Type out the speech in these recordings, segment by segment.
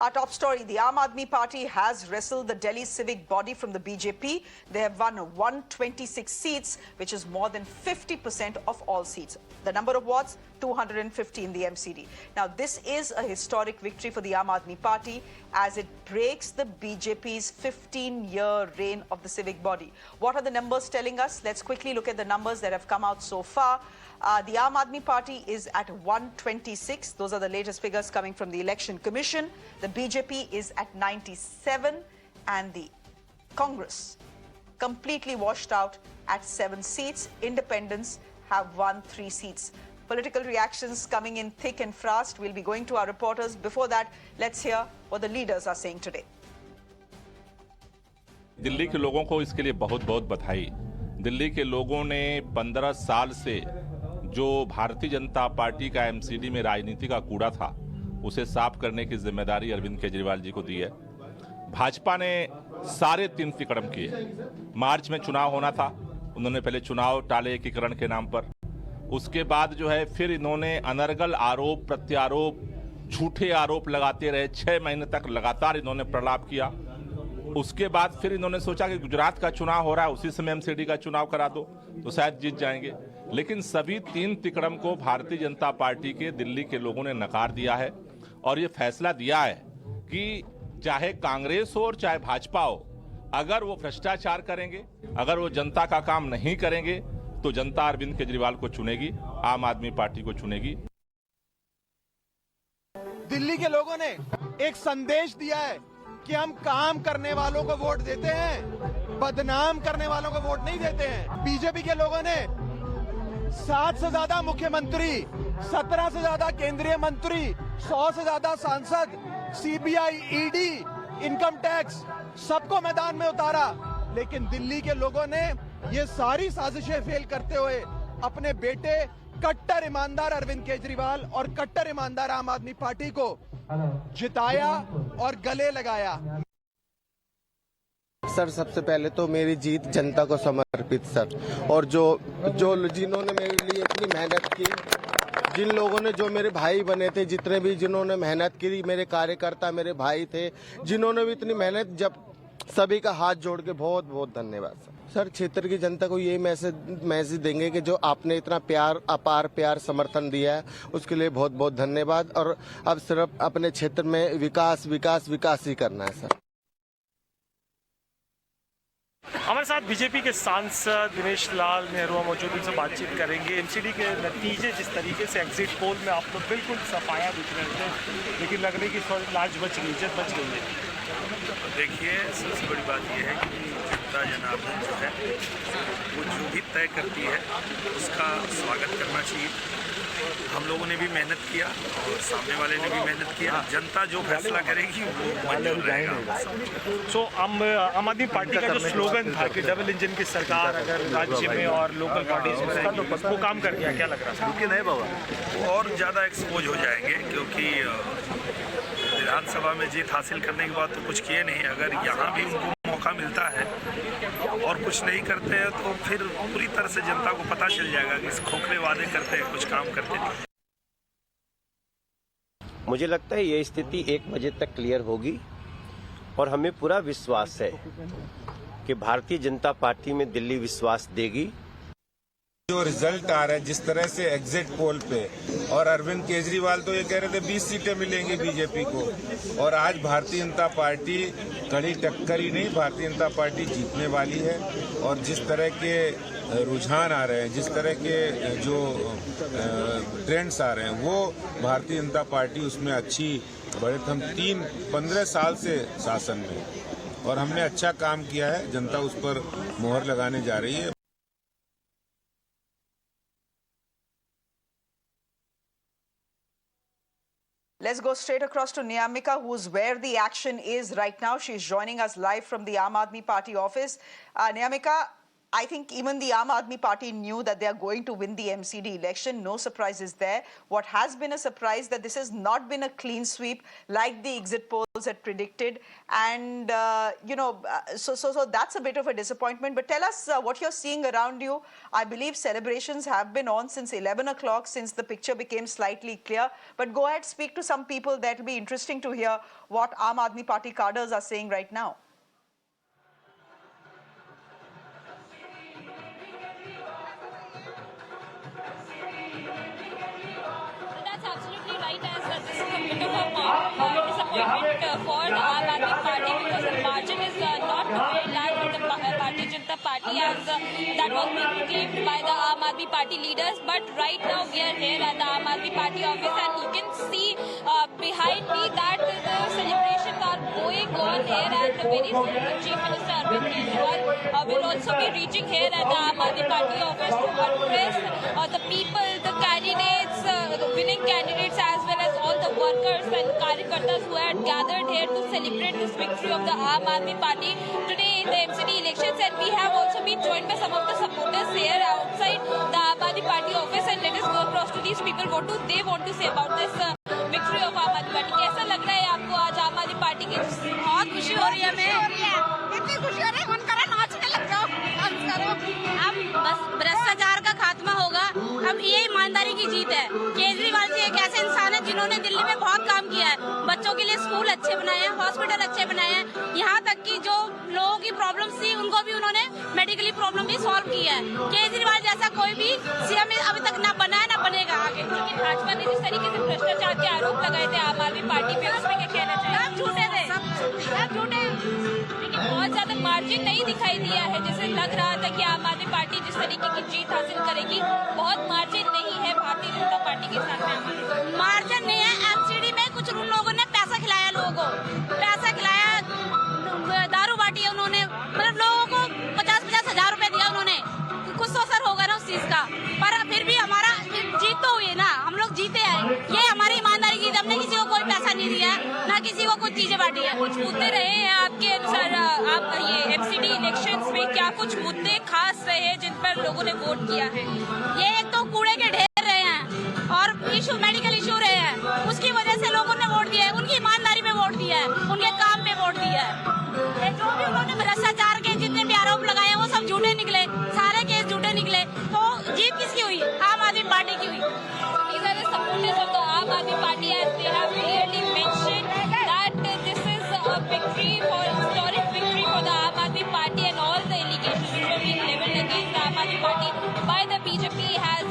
Our top story, the Aam Aadmi Party has wrestled the Delhi civic body from the BJP. They have won 126 seats, which is more than 50% of all seats. The number of wards, 250 in the MCD. Now, this is a historic victory for the Aam Aadmi Party as it breaks the BJP's 15-year reign of the civic body. What are the numbers telling us? Let's quickly look at the numbers that have come out so far. The Aam Aadmi Party is at 126. Those are the latest figures coming from the Election Commission. The BJP is at 97 and the Congress completely washed out at 7 seats. Independents have won 3 seats. Political reactions coming in thick and fast. We'll be going to our reporters. Before that, let's hear what the leaders are saying today. Delhi के लोगों को इसके लिए बहुत बहुत बधाई। दिल्ली के लोगों ने 15 साल से जो भारतीय जनता पार्टी का एमसीडी में राजनीति का कूड़ा था, उसे साफ करने की जिम्मेदारी अरविंद केजरीवाल जी को दी है। भाजपा ने सारे 3 तिकड़म किए। मार्च में चुनाव होना था, उन्होंने पहले चुनाव टाले एकीकरण के नाम पर। उसके बाद जो है फिर इन्होंने अनर्गल आरोप प्रत्यारोप झूठे आरोप लगाते रहे। 6 महीने तक लगातार इन्होंने प्रलाप किया। उसके बाद फिर इन्होंने सोचा कि गुजरात का चुनाव हो रहा है, उसी समय एमसीडी का चुनाव करा दो तो शायद जीत जाएंगे। लेकिन सभी 3 तिकड़म को भारतीय जनता पार्टी के दिल्ली के लोगों ने नकार दिया है और ये फैसला दिया है कि चाहे कांग्रेस हो और चाहे भाजपा हो, अगर वो भ्रष्टाचार करेंगे, अगर वो जनता का काम नहीं करेंगे, तो जनता अरविंद केजरीवाल को चुनेगी, आम आदमी पार्टी को चुनेगी। दिल्ली के लोगों ने एक संदेश दिया है कि हम काम करने वालों को वोट देते हैं, बदनाम करने वालों को वोट नहीं देते हैं। बीजेपी के लोगों ने 7 से ज्यादा मुख्यमंत्री, 17 से ज्यादा केंद्रीय मंत्री, 100 से ज्यादा सांसद, सीबीआई, ईडी, इनकम टैक्स सबको मैदान में उतारा। लेकिन दिल्ली के लोगों ने ये सारी साजिशें फेल करते हुए अपने बेटे कट्टर ईमानदार अरविंद केजरीवाल और कट्टर ईमानदार आम आदमी पार्टी को जिताया और गले लगाया। सर, सबसे पहले तो मेरी जीत जनता को समर्पित सर। और जो जिन्होंने मेरे लिए इतनी मेहनत की, जिन लोगों ने जो मेरे भाई बने थे, जितने भी जिन्होंने मेहनत की, मेरे कार्यकर्ता मेरे भाई थे, जिन्होंने भी इतनी मेहनत, जब सभी का हाथ जोड़ के बहुत बहुत धन्यवाद सर। सर, क्षेत्र की जनता को ये मैसेज देंगे कि जो आपने इतना प्यार, अपार प्यार समर्थन दिया है, उसके लिए बहुत बहुत धन्यवाद। और अब सिर्फ अपने क्षेत्र में विकास विकास विकास ही करना है सर। हमारे साथ बीजेपी के सांसद दिनेश लाल नेहरू मौजूद, उनसे बातचीत करेंगे। एमसीडी के नतीजे जिस तरीके से एग्जिट पोल में आप लोग बिल्कुल सफाया दिख रहे थे, लेकिन लग रही कि लाज बच गई, इज्जत बच गई है। देखिए, सबसे बड़ी बात यह है कि जनता जनार्दन जो है वो जो भी तय करती है उसका स्वागत करना चाहिए। हम लोगों ने भी मेहनत किया और सामने वाले ने भी मेहनत किया। जनता जो फैसला करेगी वो मंजूर रहेगा। सो आम आदमी पार्टी का जो स्लोगन था कि डबल इंजन की सरकार अगर राज्य में और लोकल पार्टीज में रहेगी, वो काम कर गया, क्या लग रहा है? लेकिन है बाबा, वो और ज़्यादा एक्सपोज हो जाएंगे, क्योंकि विधानसभा में जीत हासिल करने के बाद तो कुछ किए नहीं। अगर यहाँ भी उनको मौका मिलता है और कुछ नहीं करते हैं तो फिर पूरी तरह से जनता को पता चल जाएगा कि इस खोखले वादे करते हैं, कुछ काम करते नहीं। मुझे लगता है ये स्थिति 1 बजे तक क्लियर होगी और हमें पूरा विश्वास है कि भारतीय जनता पार्टी में दिल्ली विश्वास देगी। जो रिजल्ट आ रहा है, जिस तरह से एग्जिट पोल पे, और अरविंद केजरीवाल तो ये कह रहे थे 20 सीटें मिलेंगी बीजेपी को, और आज भारतीय जनता पार्टी कड़ी टक्कर ही नहीं, भारतीय जनता पार्टी जीतने वाली है। और जिस तरह के रुझान आ रहे हैं, जिस तरह के जो ट्रेंड्स आ रहे हैं, वो भारतीय जनता पार्टी उसमें अच्छी बड़े। हम 15 साल से शासन में और हमने अच्छा काम किया है, जनता उस पर मोहर लगाने जा रही है। Let's go straight across to Niyamika, who's where the action is right now. She's joining us live from the Aam Aadmi Party office. Niyamika, I think even the Aam Aadmi Party knew that they are going to win the MCD election. No surprises there. What has been a surprise that this has not been a clean sweep like the exit polls had predicted. And, so that's a bit of a disappointment. But tell us what you're seeing around you. I believe celebrations have been on since 11 o'clock, since the picture became slightly clear. But go ahead, speak to some people. That will be interesting to hear what Aam Aadmi Party cadres are saying right now. Absolutely right, as this is a bit of a disappointment for the Aam Aadmi Party, because the margin is not very large with the Bharatiya Janata Party as that was being claimed by the Aam Aadmi Party leaders. But right now we are here at the Aam Aadmi Party office, and you can see behind me that the celebrations are going on here, and very soon the Chief Minister Arvind Kejriwal will also be reaching here at the Aam Aadmi Party office to address the people, the candidates, the winning candidates, as well as all the workers and karyakartas who had gathered here to celebrate this victory of the Aam Aadmi Party today in the MCD elections. And we have also been joined by some of the supporters here outside the Aam Aadmi Party office, and let us go across to these people. What do they want to say about this victory of Aam Aadmi Party? कैसा लग रहा है आपको आज आम आदमी party की? बहुत खुशी हो रही है हमें, इतनी खुशी हो रही है, मन कर रहा है नाचने लग जाओ, डांस करो। अब बस भ्रष्टाचार का खात्मा होगा, अब ये ईमानदारी की जीत है। केजरीवाल जी एक ऐसे इंसान है जिन्होंने दिल्ली में बहुत काम किया है, बच्चों के लिए स्कूल अच्छे बनाए हैं, हॉस्पिटल अच्छे बनाए हैं, यहाँ तक कि जो लोगों की प्रॉब्लम्स थी उनको भी उन्होंने मेडिकली प्रॉब्लम भी सॉल्व की है। केजरीवाल जैसा कोई भी सीएम अभी तक ना बना है ना बनेगा आगे। क्योंकि भाजपा ने जिस तरीके से भ्रष्टाचार के आरोप लगाए थे आम आदमी पार्टी पे, उसमें क्या कहना चाहिए? सब झूठे थे, सब झूठे। लेकिन बहुत ज्यादा मार्जिन नहीं दिखाई दिया है, जैसे लग रहा था कि आम आदमी पार्टी जिस तरीके की जीत हासिल करेगी, बहुत मार्जिन नहीं है भारतीय जनता पार्टी के साथ में। मार्जिन नहीं है। एमसीडी में कुछ उन लोगों ने पैसा खिलाया, लोगों को पैसा खिलाया, दारू बांटी है उन्होंने, मतलब लोगों को 50-50 हजार रुपए दिया उन्होंने। कुछ तो असर होगा ना उस चीज का, पर फिर भी हमारा जीत तो हुई है ना, हम लोग जीते हैं। ये हमारी ईमानदारी की, हमने किसी को कोई पैसा नहीं दिया है, ना किसी को कुछ चीजें बांटी है। कुछ मुद्दे रहे हैं आपके अनुसार, आप ये एमसीडी इलेक्शंस में क्या कुछ मुद्दे खास रहे हैं जिन पर लोगों ने वोट किया है? ये एक तो कूड़े के ढेर रहे हैं और इशू मेडिकल इशू रहे हैं, उसकी वजह से लोगों ने वोट दिया है, उनकी ईमानदारी में वोट दिया है, उनके काम में वोट दिया है। जो भी उन्होंने भ्रष्टाचार के जितने भी आरोप लगाए वो सब झूठे निकले, सारे केस झूठे निकले, तो जीत किसकी हुई? आम आदमी पार्टी की हुई। These are the supporters of the Aam Aadmi Party, as they have clearly mentioned that this is a victory, for historic victory for the Aam Aadmi Party, and all the allegations which were being leveled against the Aam Aadmi Party by the BJP has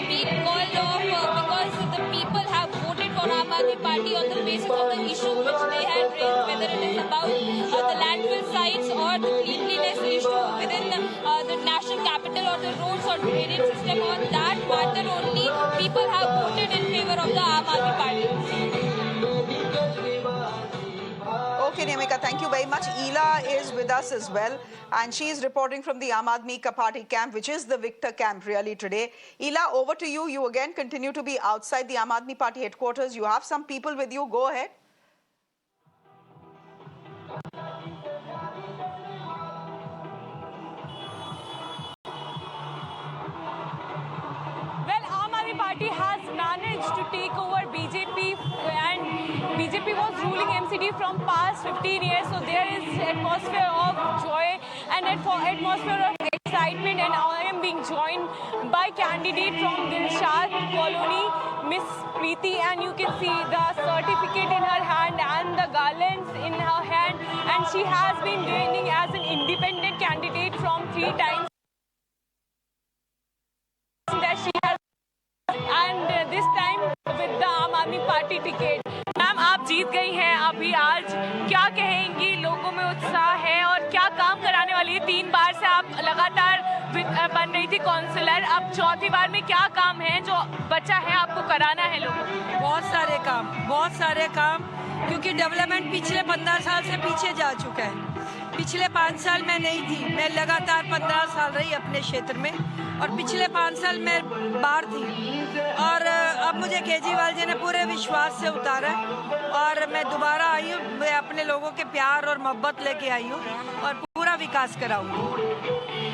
been called off because the people have voted for Aam Aadmi Party on the basis of the issues which they had raised, whether it is about the landfill sites or the cleanliness issue within the national capital or the roads or drainage system. On that matter only, people have voted in favor of the Aam Aadmi Party. Okay, Nemika, thank you very much. Ela is with us as well, and she is reporting from the Aam Aadmi Party camp, which is the victor camp really today. Ela, over to you. You again continue to be outside the Aam Aadmi Party headquarters. You have some people with you. Go ahead. Well, Aam Aadmi Party has managed to take over BJP, and BJP was ruling MCD from past 15 years. So there is atmosphere of joy and atmosphere of excitement, and I am being joined by candidate from Dilshad Colony, Miss Preeti, and you can see the certificate in her hand and the garlands in her hand, and she has been reigning as an independent candidate from 3 times that she has, and this time with the Aam Aadmi Party ticket. Ma'am, आप जीत गई हैं अभी आज, क्या कहेंगी? लोगों में उत्साह है और क्या काम कराने वाली है? 3 बार से आप लगातार बन रही थी काउंसलर, अब 4थी बार में क्या काम है जो बचा है आपको कराना है लोगों को? बहुत सारे काम, क्योंकि डेवलपमेंट पिछले 15 साल से पीछे जा चुका है। पिछले 5 साल मैं नहीं थी, मैं लगातार 15 साल रही अपने क्षेत्र में, और पिछले 5 साल मैं बाहर थी, और अब मुझे केजरीवाल जी ने पूरे विश्वास से उतारा और मैं दोबारा आई हूँ। मैं अपने लोगों के प्यार और मोहब्बत लेके आई हूँ और पूरा विकास कराऊंगी।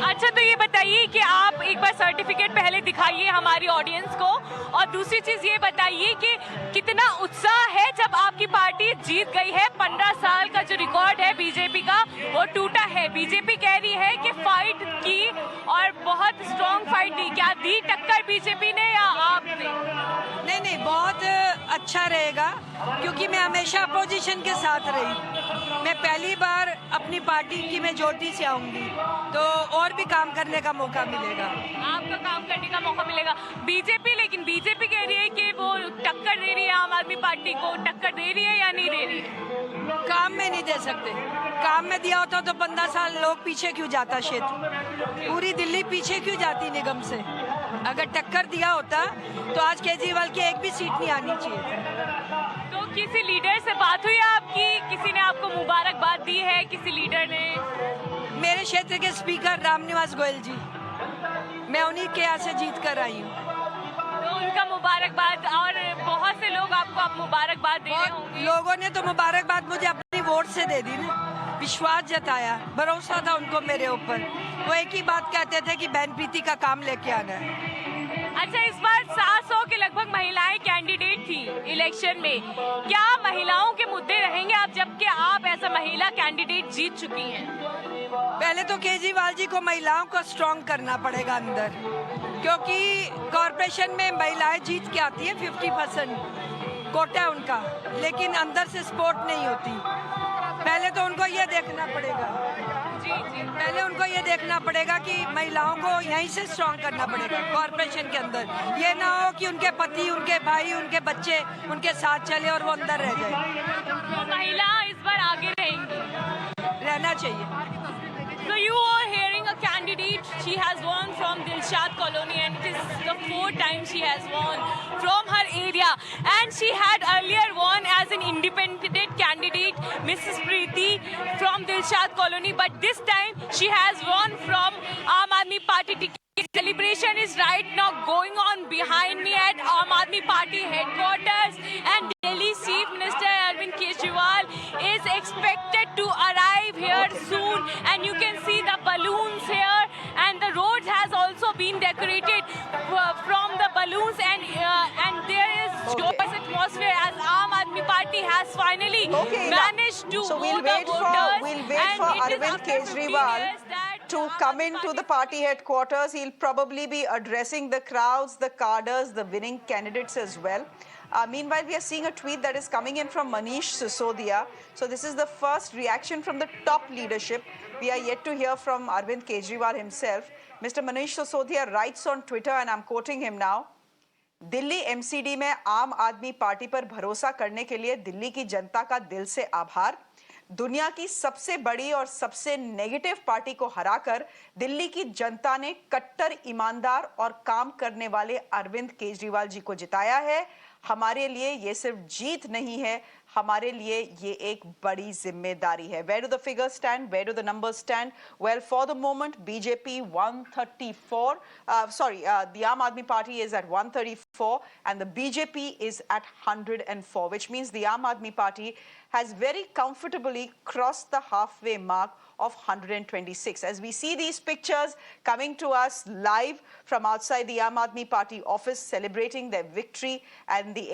अच्छा, तो ये बताइए कि आप एक बार सर्टिफिकेट पहले दिखाइए हमारी ऑडियंस को, और दूसरी चीज ये बताइए कि कितना उत्साह है जब आपकी पार्टी जीत गई है। 15 साल का जो रिकॉर्ड है बीजेपी का वो टूटा है। बीजेपी कह रही है कि फाइट की और बहुत स्ट्रॉन्ग फाइट दी। क्या दी टक्कर बीजेपी ने या आपने? नहीं, बहुत अच्छा रहेगा, क्योंकि मैं हमेशा अपोजिशन के साथ रही। मैं पहली बार अपनी पार्टी की मैं ज्योति से आऊंगी, तो और भी काम करने का मौका मिलेगा। आपका काम करने का मौका मिलेगा। लेकिन बीजेपी कह रही है कि वो टक्कर दे रही है आम आदमी पार्टी को। टक्कर दे रही है या नहीं दे रही है? काम में नहीं दे सकते। काम में दिया होता तो 15 साल लोग पीछे क्यों जाता क्षेत्र, पूरी दिल्ली पीछे क्यों जाती निगम से। अगर टक्कर दिया होता तो आज केजरीवाल की एक भी सीट नहीं आनी चाहिए। तो किसी लीडर से बात हुई आपकी? किसी ने आपको मुबारकबाद दी है? किसी लीडर ने? मेरे क्षेत्र के स्पीकर रामनिवास गोयल जी, मैं उन्हीं के यहाँ से जीत कर आई हूँ। तो उनका मुबारकबाद, और बहुत से लोग आपको मुबारकबाद दे रहे होंगे। लोगों ने तो मुबारकबाद मुझे अपनी वोट से दे दी ना, विश्वास जताया, भरोसा था उनको मेरे ऊपर। वो एक ही बात कहते थे कि बहन प्रीति का काम लेके आना है। अच्छा, इस बार 700 के लगभग महिलाएं कैंडिडेट थी इलेक्शन में। क्या महिलाओं के मुद्दे रहेंगे आप, जबकि आप ऐसा महिला कैंडिडेट जीत चुकी हैं? पहले तो केजरीवाल जी को महिलाओं को स्ट्रॉन्ग करना पड़ेगा अंदर, क्योंकि कॉरपोरेशन में महिलाएं जीत के आती है, 50% कोटा है उनका, लेकिन अंदर से सपोर्ट नहीं होती। पहले तो उनको ये देखना पड़ेगा, पहले उनको ये देखना पड़ेगा कि महिलाओं को यहीं से स्ट्रॉन्ग करना पड़ेगा कॉरपोरेशन के अंदर। ये ना हो कि उनके पति, उनके भाई, उनके बच्चे उनके साथ चले और वो अंदर रह जाए। तो महिला इस बार आगे रहेंगी, रहना चाहिए। So you are hearing a candidate. She has won from Dilshad Colony, and it is the 4th time she has won from her area. And she had earlier won as an independent candidate, Mrs. Preeti from Dilshad Colony. But this time she has won from Aam Aadmi Party ticket. Celebration is right now going on behind me at Aam Aadmi Party headquarters, and Delhi Chief Minister Arvind Kejriwal is expected to arrive here soon. And you can see the balloons here, and the roads has also been decorated from the balloons, and there is joyous atmosphere as Aam Aadmi Party has finally managed to we'll wait for Arvind Kejriwal to come into the party headquarters. He'll probably be addressing the crowds, the cadres, the winning candidates as well. Meanwhile, we are seeing a tweet that is coming in from Manish Sisodia. So this is the first reaction from the top leadership. We are yet to hear from Arvind Kejriwal himself. Mr. Manish Sisodia writes on Twitter, and I'm quoting him now, Delhi MCD में आम आदमी party पर भरोसा करने के लिए दिल्ली की जनता का दिल से आभार। दुनिया की सबसे बड़ी और सबसे नेगेटिव पार्टी को हराकर दिल्ली की जनता ने कट्टर, ईमानदार और काम करने वाले अरविंद केजरीवाल जी को जिताया है। हमारे लिए ये सिर्फ जीत नहीं है, हमारे लिए ये एक बड़ी जिम्मेदारी है। Where do the figures stand? Where do the numbers stand? Well, for the moment, BJP 134. The Aam Aadmi Party is at 134, and the BJP is at 104, which means the Aam Aadmi Party has very comfortably crossed the halfway mark of 126. As we see these pictures coming to us live from outside the Aam Aadmi Party office celebrating their victory, and the